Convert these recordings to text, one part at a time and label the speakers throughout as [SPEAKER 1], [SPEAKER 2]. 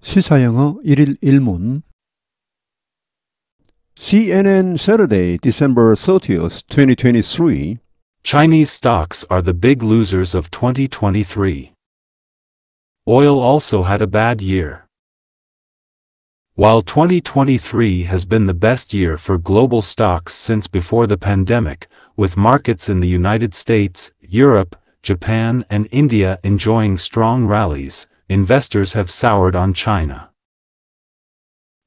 [SPEAKER 1] 시사영어 1일 1문 CNN Saturday, December 30th, 2023
[SPEAKER 2] Chinese stocks are the big losers of 2023. Oil also had a bad year. While 2023 has been the best year for global stocks since before the pandemic, with markets in the United States, Europe, Japan, and India enjoying strong rallies, investors have soured on China.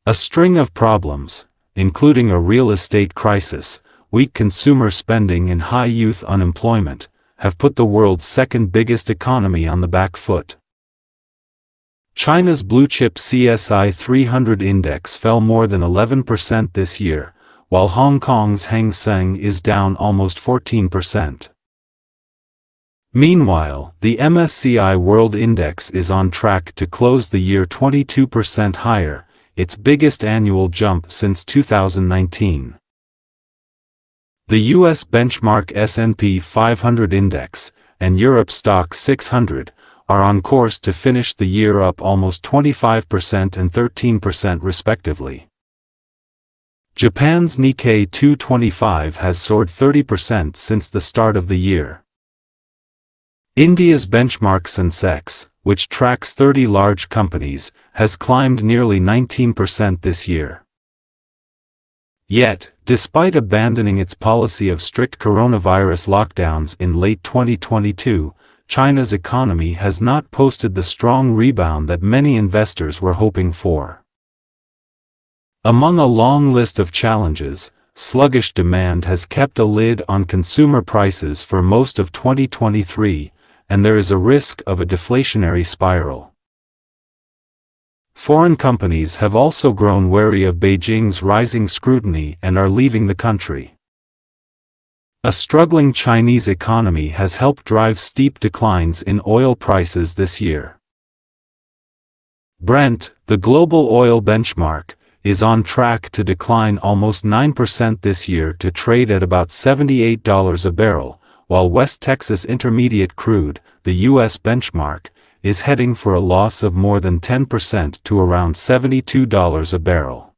[SPEAKER 2] A string of problems, including a real estate crisis, weak consumer spending and high youth unemployment, have put the world's second biggest economy on the back foot. China's blue-chip CSI 300 index fell more than 11% this year, while Hong Kong's Hang Seng is down almost 14%. Meanwhile, the MSCI World Index is on track to close the year 22% higher, its biggest annual jump since 2019. The US benchmark S&P 500 index and Europe Stoxx 600 are on course to finish the year up almost 25% and 13% respectively. Japan's Nikkei 225 has soared 30% since the start of the year. India's benchmark Sensex, which tracks 30 large companies, has climbed nearly 19% this year. Yet, despite abandoning its policy of strict coronavirus lockdowns in late 2022, China's economy has not posted the strong rebound that many investors were hoping for. Among a long list of challenges, sluggish demand has kept a lid on consumer prices for most of 2023, and there is a risk of a deflationary spiral. Foreign companies have also grown wary of Beijing's rising scrutiny and are leaving the country. A struggling Chinese economy has helped drive steep declines in oil prices this year. Brent, the global oil benchmark, is on track to decline almost 9% this year to trade at about $78 a barrel, while West Texas Intermediate crude, the U.S. benchmark, is heading for a loss of more than 10% to around $72 a barrel.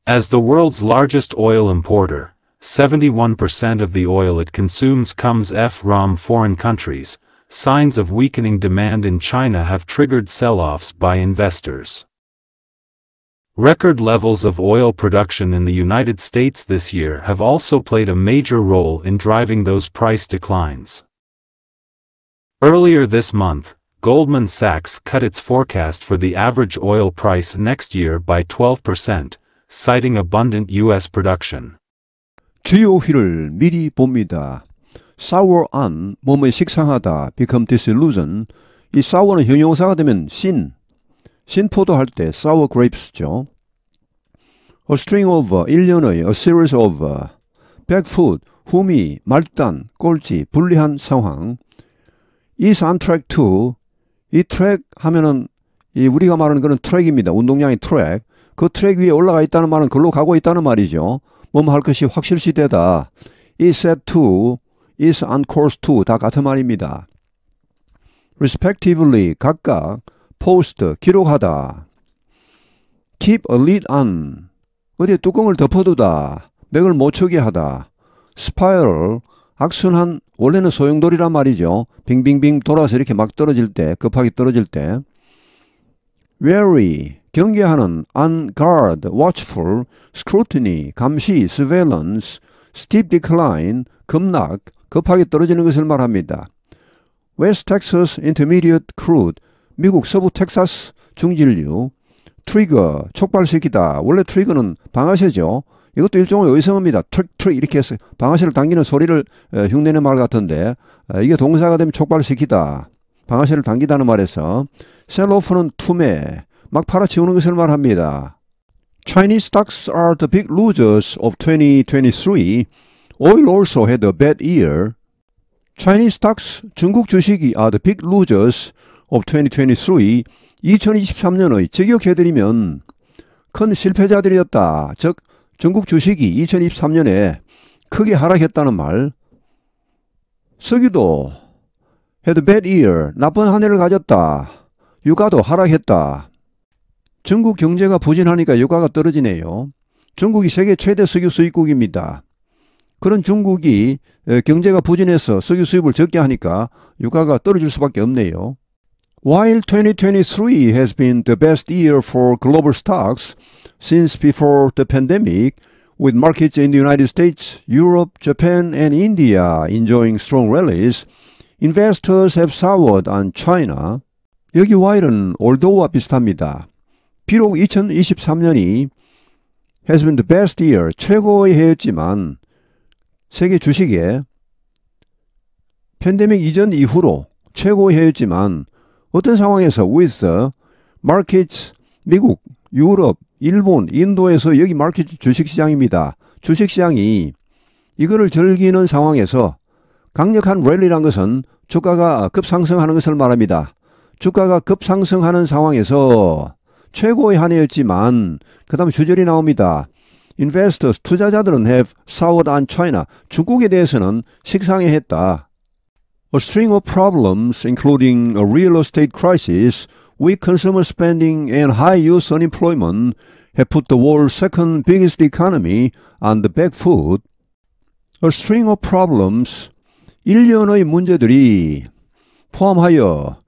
[SPEAKER 2] As the world's largest oil importer, 71% of the oil it consumes comes from foreign countries. Signs of weakening demand in China have triggered sell-offs by investors. Record levels of oil production in the United States this year have also played a major role in driving those price declines. Earlier this month, Goldman Sachs cut its forecast for the average oil price next year by 12%, citing abundant U.S. production.
[SPEAKER 1] 주요 휘를 미리 봅니다. sour on, 뭐뭐 식상하다, become disillusion. 이 sour는 형용사가 되면 신포도 할 때 sour grapes죠. A string of, 일련의, a series of, backfoot, 후미, 말단, 꼴찌, 불리한 상황. is on track to, 이 트랙 하면은 우리가 말하는 그런 트랙입니다. 운동량의 트랙. 그 트랙 위에 올라가 있다는 말은 글로 가고 있다는 말이죠. 뭐뭐 할 것이 확실시되다. is set to, is on course to 다 같은 말입니다. respectively, 각각, post, 기록하다. keep a lid on, 어디에 뚜껑을 덮어두다. 맥을 못 추게 하다. spiral, 악순환, 원래는 소용돌이란 말이죠. 빙빙빙 돌아서 이렇게 막 떨어질 때, 급하게 떨어질 때. wary, 경계하는, on guard, watchful, scrutiny, 감시, surveillance, steep decline, 급락, 급하게 떨어지는 것을 말합니다. West Texas Intermediate crude, 미국 서부 텍사스 중진류. 트리거, 촉발시키다. 원래 트리거는 방아쇠죠. 이것도 일종의 의성어입니다. 트릭 이렇게 해서 방아쇠를 당기는 소리를 흉내낸 말 같은데 이게 동사가 되면 촉발시키다. 방아쇠를 당기다는 말에서 셀오프는 투매, 막 팔아치우는 것을 말합니다. Chinese stocks are the big losers of 2023. Oil also had a bad year. Chinese stocks, 중국 주식이 are the big losers of 2023. 2023년의 직역해드리면 큰 실패자들이었다. 즉 중국 주식이 2023년에 크게 하락했다는 말. 서기도 had a bad year, 나쁜 한 해를 가졌다. 유가도 하락했다. 중국 경제가 부진하니까 유가가 떨어지네요. 중국이 세계 최대 석유 수입국입니다. 그런 중국이 경제가 부진해서 석유 수입을 적게 하니까 유가가 떨어질 수밖에 없네요. While 2023 has been the best year for global stocks since before the pandemic, with markets in the United States, Europe, Japan, and India enjoying strong rallies, investors have soured on China. 여기 while은 although와 비슷합니다. 비록 2023년이 has been the best year, 최고의 해였지만 세계 주식에 팬데믹 이전 이후로 최고의 해였지만 어떤 상황에서 with markets, 미국, 유럽, 일본, 인도에서 여기 마켓 주식시장입니다. 주식시장이 이거를 즐기는 상황에서 강력한 랠리란 것은 주가가 급상승하는 것을 말합니다. 주가가 급상승하는 상황에서 최고의 한 해였지만 그 다음에 주절이 나옵니다. Investors, 투자자들은 have soured on China. 중국에 대해서는 식상해했다. A string of problems including a real estate crisis, weak consumer spending and high youth unemployment have put the world's second biggest economy on the back foot. A string of problems, 일련의 문제들이 포함하여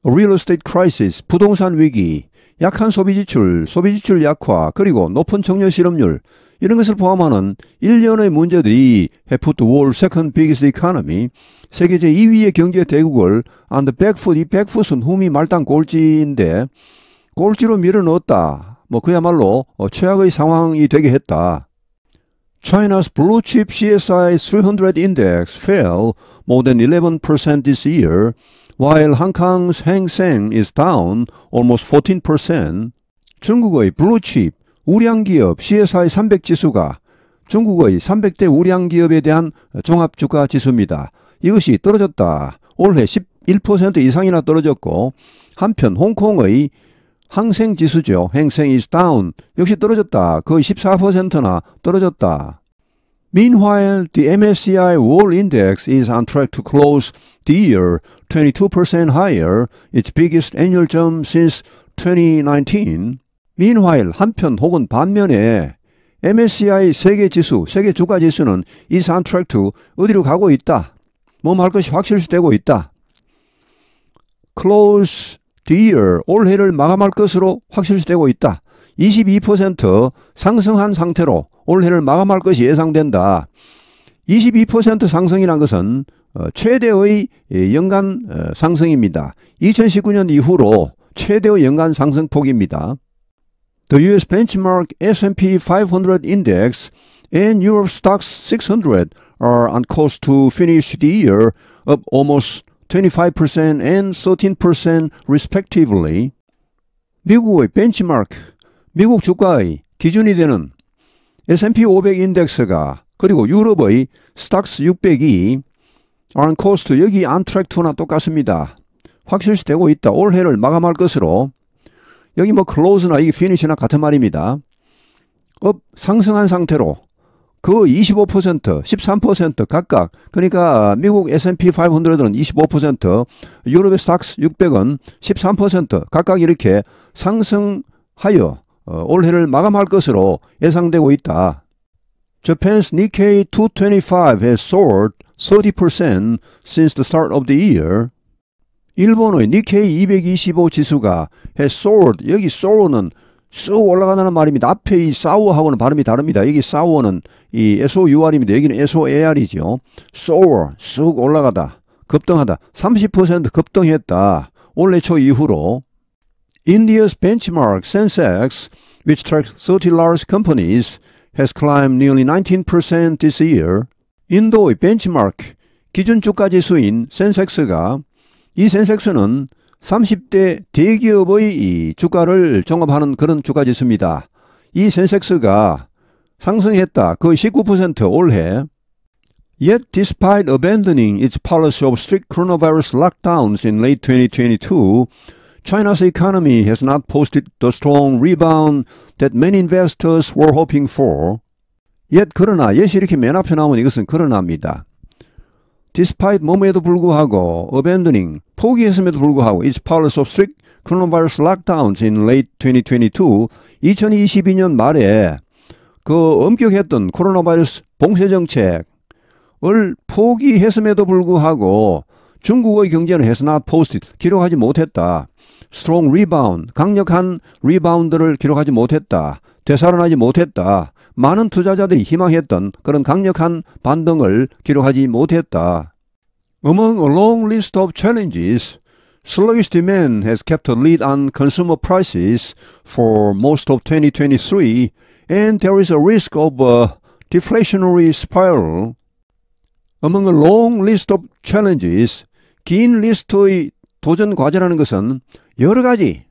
[SPEAKER 1] real estate crisis, 부동산 위기, 약한 소비지출, 소비지출 약화, 그리고 높은 청년 실업률 이런 것을 포함하는 일련의 문제들이 have put the world's second biggest economy, 세계 제2위의 경제 대국을 on the back foot, 이 backfoot은 흠이 말단 꼴찌인데 꼴찌로 밀어넣었다. 그야말로 최악의 상황이 되게 했다. China's blue chip CSI 300 index fell more than 11% this year, while Hong Kong's Hang Seng is down almost 14%. 중국의 블루칩 우량기업 CSI 300 지수가 중국의 300대 우량기업에 대한 종합주가 지수입니다. 이것이 떨어졌다. 올해 11% 이상이나 떨어졌고 한편 홍콩의 항생지수죠. 행생 is down. 역시 떨어졌다. 거의 14%나 떨어졌다. Meanwhile, the MSCI World Index is on track to close the year 22% higher, its biggest annual jump since 2019. Meanwhile, 한편 혹은 반면에 MSCI 세계지수, 세계주가지수는 is on track to 어디로 가고 있다. 할 것이 확실시되고 있다. Close the year, 올해를 마감할 것으로 확실시되고 있다. 22% 상승한 상태로 올해를 마감할 것이 예상된다. 22% 상승이란 것은 최대의 연간 상승입니다. 2019년 이후로 최대의 연간 상승폭입니다. The US benchmark S&P 500 index and Europe Stoxx 600 are on course to finish the year up almost 25% and 13% respectively. 미국의 벤치마크, 미국 주가의 기준이 되는 S&P 500 인덱스가 그리고 유럽의 스탁스 600이 on course to 여기 on track to나 똑같습니다. 확실시되고 있다. 올해를 마감할 것으로 여기 close나 이게 finish나 같은 말입니다. 상승한 상태로 그 25%, 13% 각각 그러니까 미국 S&P 500은 25%, 유럽의 스탁스 600은 13% 각각 이렇게 상승하여 올해를 마감할 것으로 예상되고 있다. Japan's Nikkei 225 has soared 30% since the start of the year. 일본의 니케이 225 지수가 has soared, 여기 soar는 쑥 올라가는 말입니다. 앞에 이 sour하고는 발음이 다릅니다. 여기 sour는 이 SOUR입니다. 여기는 SOAR이죠. soar, 쑥 올라가다, 급등하다. 30% 급등했다. 올해 초 이후로. India's benchmark Sensex, which tracks 30 large companies, has climbed nearly 19% this year. 인도의 벤치마크, 기준 주가 지수인 센섹스가 이 센섹스는 30대 대기업의 이 주가를 종합하는 그런 주가 지수입니다. 이 센섹스가 상승했다. 거의 19% 올해. Yet despite abandoning its policy of strict coronavirus lockdowns in late 2022, China's economy has not posted the strong rebound that many investors were hoping for. Yet 그러나, yet이 이렇게 맨 앞에 나오면 이것은 그러나입니다. Despite 몸에도 불구하고 abandoning, 포기했음에도 불구하고 its policy of strict coronavirus lockdowns in late 2022, 2022년 말에 그 엄격했던 코로나 바이러스 봉쇄 정책을 포기했음에도 불구하고 중국의 경제는 has not posted, 기록하지 못했다. strong rebound, 강력한 리바운드를 기록하지 못했다. 되살아나지 못했다. 많은 투자자들이 희망했던 그런 강력한 반등을 기록하지 못했다. Among a long list of challenges, sluggish demand has kept a lead on consumer prices for most of 2023, and there is a risk of a deflationary spiral. Among a long list of challenges, 긴 리스트의 도전 과제라는 것은 여러 가지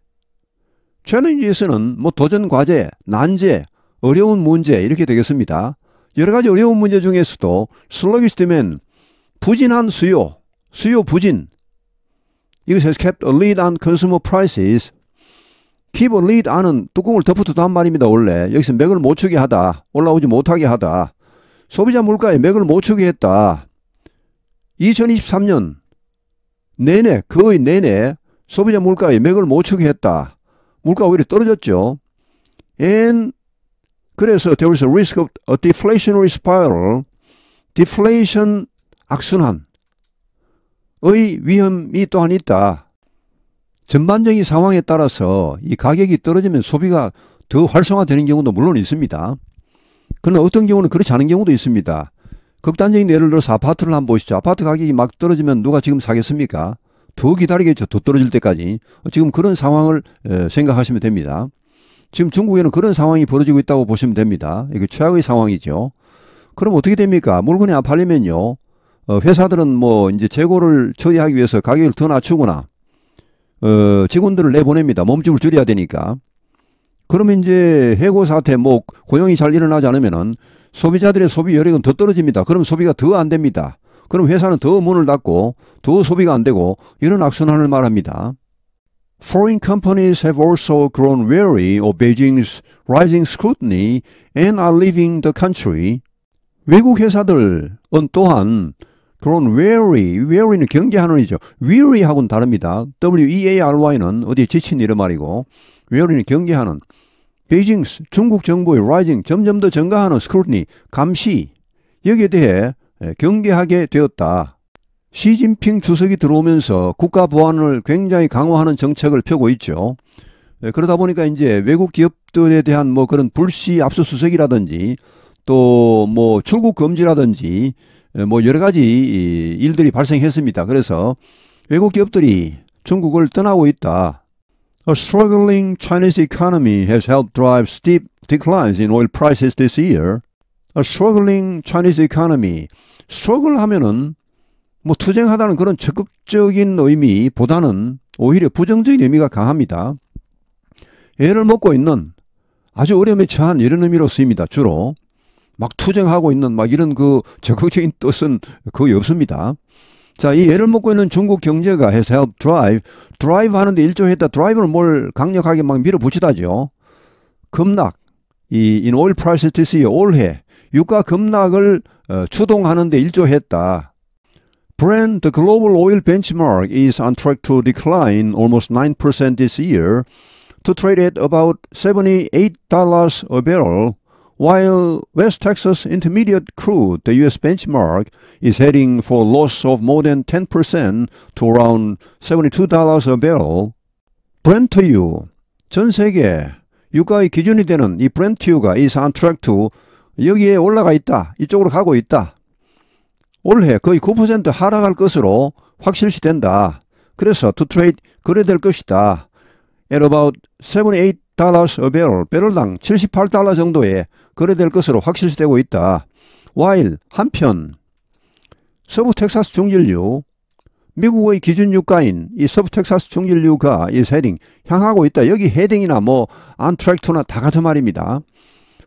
[SPEAKER 1] challenges는 뭐 도전 과제, 난제, 어려운 문제 이렇게 되겠습니다. 여러 가지 어려운 문제 중에서도 sluggish demand, 부진한 수요 부진, 이것 has kept a lead on consumer prices. keep a lead on은 뚜껑을 덮어두다 한 말입니다. 원래 여기서 맥을 못 추게 하다, 올라오지 못하게 하다. 소비자 물가에 맥을 못 추게 했다. 2023년 내내, 거의 내내 소비자 물가에 맥을 못 추게 했다. 물가가 오히려 떨어졌죠. And 그래서 there is a risk of a deflationary spiral. deflation, 악순환의 위험이 또한 있다. 전반적인 상황에 따라서 이 가격이 떨어지면 소비가 더 활성화되는 경우도 물론 있습니다. 그러나 어떤 경우는 그렇지 않은 경우도 있습니다. 극단적인 예를 들어서 아파트를 한번 보시죠. 아파트 가격이 막 떨어지면 누가 지금 사겠습니까? 더 기다리겠죠. 더 떨어질 때까지. 지금 그런 상황을 생각하시면 됩니다. 지금 중국에는 그런 상황이 벌어지고 있다고 보시면 됩니다. 이게 최악의 상황이죠. 그럼 어떻게 됩니까? 물건이 안 팔리면요. 회사들은 뭐 이제 재고를 처리하기 위해서 가격을 더 낮추거나 직원들을 내보냅니다. 몸집을 줄여야 되니까. 그러면 이제 해고 사태, 뭐 고용이 잘 일어나지 않으면은 소비자들의 소비 여력은 더 떨어집니다. 그럼 소비가 더 안 됩니다. 그럼 회사는 더 문을 닫고 더 소비가 안 되고 이런 악순환을 말합니다. Foreign companies have also grown weary of Beijing's rising scrutiny and are leaving the country. 외국 회사들은 또한 grown weary는 경계하는 이죠. weary하고는 다릅니다. weary는 어디에 지친 이런 말이고 weary는 경계하는. 베이징 중국 정부의 rising 점점 더 증가하는 scrutiny 감시 여기에 대해 경계하게 되었다. 시진핑 주석이 들어오면서 국가 보안을 굉장히 강화하는 정책을 펴고 있죠. 그러다 보니까 이제 외국 기업들에 대한 뭐 그런 불시 압수수색이라든지 또 뭐 출국 금지라든지 뭐 여러 가지 일들이 발생했습니다. 그래서 외국 기업들이 중국을 떠나고 있다. A struggling Chinese economy has helped drive steep declines in oil prices this year. A struggling Chinese economy. struggle 하면은 뭐 투쟁하다는 그런 적극적인 의미보다는 오히려 부정적인 의미가 강합니다. 애를 먹고 있는 아주 어려움에 처한 이런 의미로 쓰입니다. 주로 막 투쟁하고 있는 막 이런 그 적극적인 뜻은 거의 없습니다. 자, 이 애를 먹고 있는 중국 경제가 has helped drive 하는데 일조했다. drive는 뭘 강력하게 막 밀어붙이다죠. 급락, in oil prices this year, 올해 유가 급락을 추동하는데 일조했다. Brent, the global oil benchmark, is on track to decline almost 9% this year to trade at about $78 a barrel, while West Texas Intermediate crude, the U.S. benchmark, is heading for a loss of more than 10% to around $72 a barrel. Brent유, 전 세계 유가의 기준이 되는 이 Brent유가 is on track to, 여기에 올라가 있다. 이쪽으로 가고 있다. 올해 거의 9% 하락할 것으로 확실시된다. 그래서 to trade 거래될 것이다. At about $78 a barrel, 배럴당 78달러 정도에 거래될 것으로 확실시되고 있다. While 한편 서부 텍사스 중진류, 미국의 기준 유가인 이 서부 텍사스 중진류가 is heading, 향하고 있다. 여기 heading이나 뭐 on track to나 다 같은 말입니다.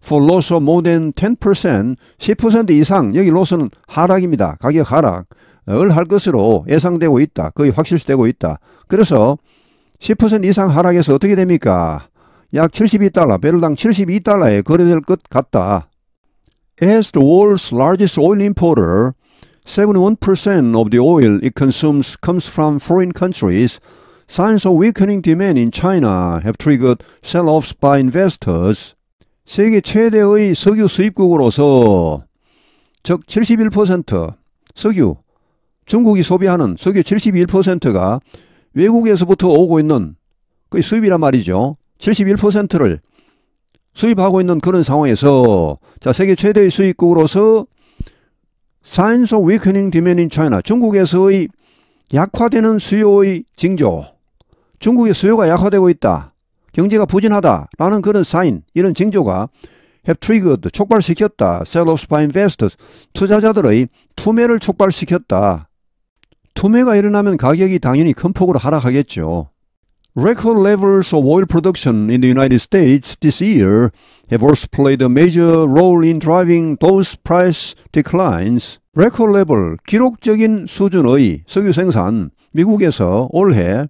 [SPEAKER 1] For loss of more than 10%, 10% 이상, 여기 로스는 하락입니다. 가격 하락을 할 것으로 예상되고 있다. 거의 확실시되고 있다. 그래서 10% 이상 하락해서 어떻게 됩니까? 약 72달러, 배럴당 72달러에 거래될 것 같다. As the world's largest oil importer, 71% of the oil it consumes comes from foreign countries, Signs of weakening demand in China have triggered sell-offs by investors. 세계 최대의 석유 수입국으로서 즉 71% 석유, 중국이 소비하는 석유 71%가 외국에서부터 오고 있는 그 수입이란 말이죠. 71%를 수입하고 있는 그런 상황에서 자, 세계 최대의 수입국으로서 Signs of weakening demand in China. 중국에서의 약화되는 수요의 징조. 중국의 수요가 약화되고 있다. 경제가 부진하다라는 그런 사인, 이런 징조가 have triggered, 촉발시켰다. Sell-offs by investors. 투자자들의 투매를 촉발시켰다. 투매가 일어나면 가격이 당연히 큰 폭으로 하락하겠죠. Record levels of oil production in the United States this year have also played a major role in driving those price declines. record level, 기록적인 수준의 석유 생산, 미국에서 올해가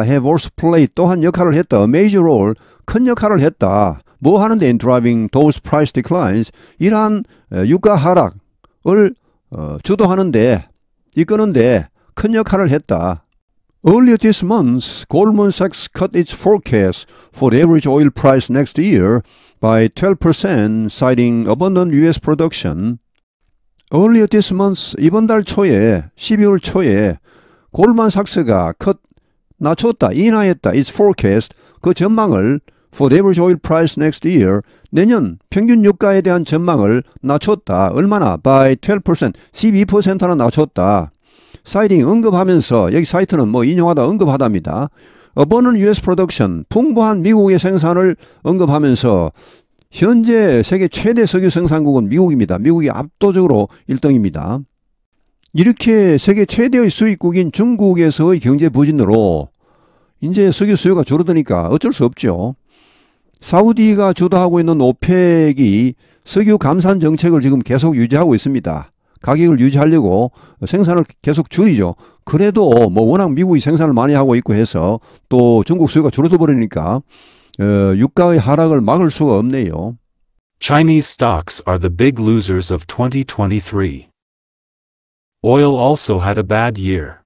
[SPEAKER 1] have also played, 또한 역할을 했다. a major role, 큰 역할을 했다. 뭐 하는데 in driving those price declines, 이러한 유가 하락을 주도하는데, 이끄는데 큰 역할을 했다. Earlier this month, Goldman Sachs cut its forecast for the average oil price next year by 12%, citing abundant U.S. production. Earlier this month, 이번 달 초에, 12월 초에 골만삭스가 낮췄다, 인하했다, its forecast, 그 전망을 for the average oil price next year, 내년 평균 유가에 대한 전망을 낮췄다. 얼마나? by 12%, 12%나 낮췄다. 사이팅 언급하면서 여기 사이트는 뭐 인용하다 언급하답니다. abundant US production, 풍부한 미국의 생산을 언급하면서 현재 세계 최대 석유 생산국은 미국입니다. 미국이 압도적으로 1등입니다. 이렇게 세계 최대의 수입국인 중국에서의 경제 부진으로 이제 석유 수요가 줄어드니까 어쩔 수 없죠. 사우디가 주도하고 있는 오펙이 석유 감산 정책을 지금 계속 유지하고 있습니다. 가격을 유지하려고 생산을 계속 줄이죠. 그래도 뭐 워낙 미국이 생산을 많이 하고 있고 해서 또 중국 수요가 줄어들어 버리니까 유가의 하락을 막을 수가 없네요.
[SPEAKER 2] Chinese stocks are the big losers of 2023. Oil also had a bad year.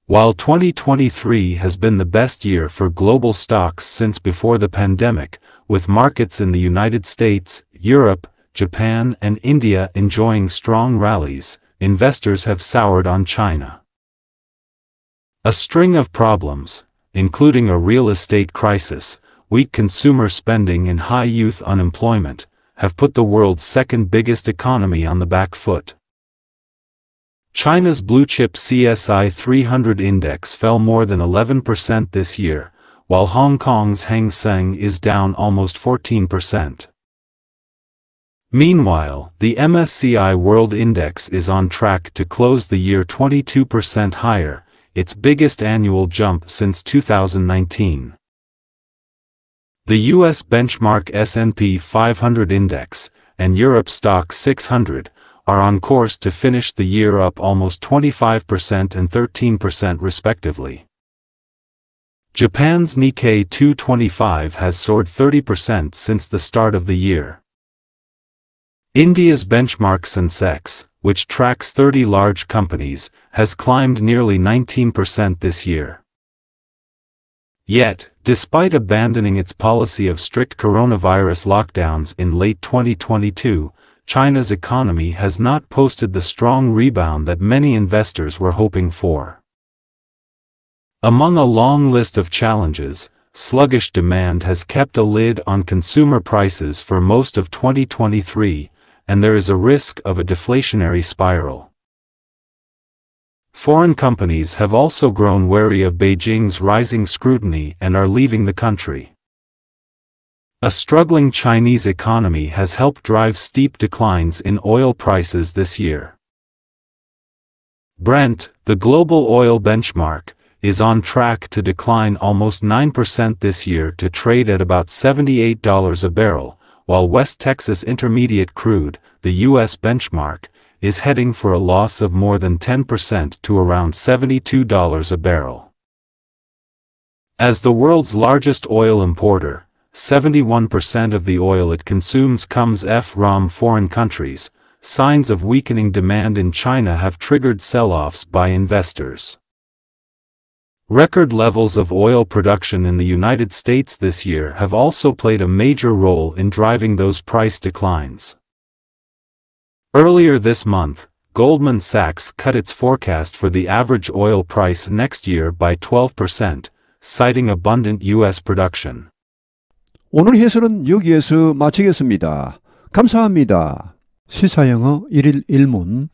[SPEAKER 2] While 2023 has been the best year for global stocks since before the pandemic, with markets in the United States, Europe, Japan and India enjoying strong rallies, investors have soured on China. A string of problems, including a real estate crisis, weak consumer spending and high youth unemployment, have put the world's second biggest economy on the back foot. China's blue-chip CSI 300 index fell more than 11% this year, while Hong Kong's Hang Seng is down almost 14%. Meanwhile, the MSCI World Index is on track to close the year 22% higher, its biggest annual jump since 2019. The US benchmark S&P 500 index and Europe Stoxx 600 are on course to finish the year up almost 25% and 13% respectively. Japan's Nikkei 225 has soared 30% since the start of the year. India's benchmark Sensex, which tracks 30 large companies, has climbed nearly 19% this year. Yet, despite abandoning its policy of strict coronavirus lockdowns in late 2022, China's economy has not posted the strong rebound that many investors were hoping for. Among a long list of challenges, sluggish demand has kept a lid on consumer prices for most of 2023, and there is a risk of a deflationary spiral. Foreign companies have also grown wary of Beijing's rising scrutiny and are leaving the country. A struggling Chinese economy has helped drive steep declines in oil prices this year. Brent, the global oil benchmark, is on track to decline almost 9% this year to trade at about $78 a barrel, while West Texas Intermediate crude, the U.S. benchmark, is heading for a loss of more than 10% to around $72 a barrel. As the world's largest oil importer, 71% of the oil it consumes comes from foreign countries. Signs of weakening demand in China have triggered sell-offs by investors. Record levels of oil production in the United States this year have also played a major role in driving those price declines. Earlier this month, Goldman Sachs cut its forecast for the average oil price next year by 12%, citing abundant U.S. production.
[SPEAKER 1] 오늘 해설은 여기에서 마치겠습니다. 감사합니다. 시사영어 1일 1문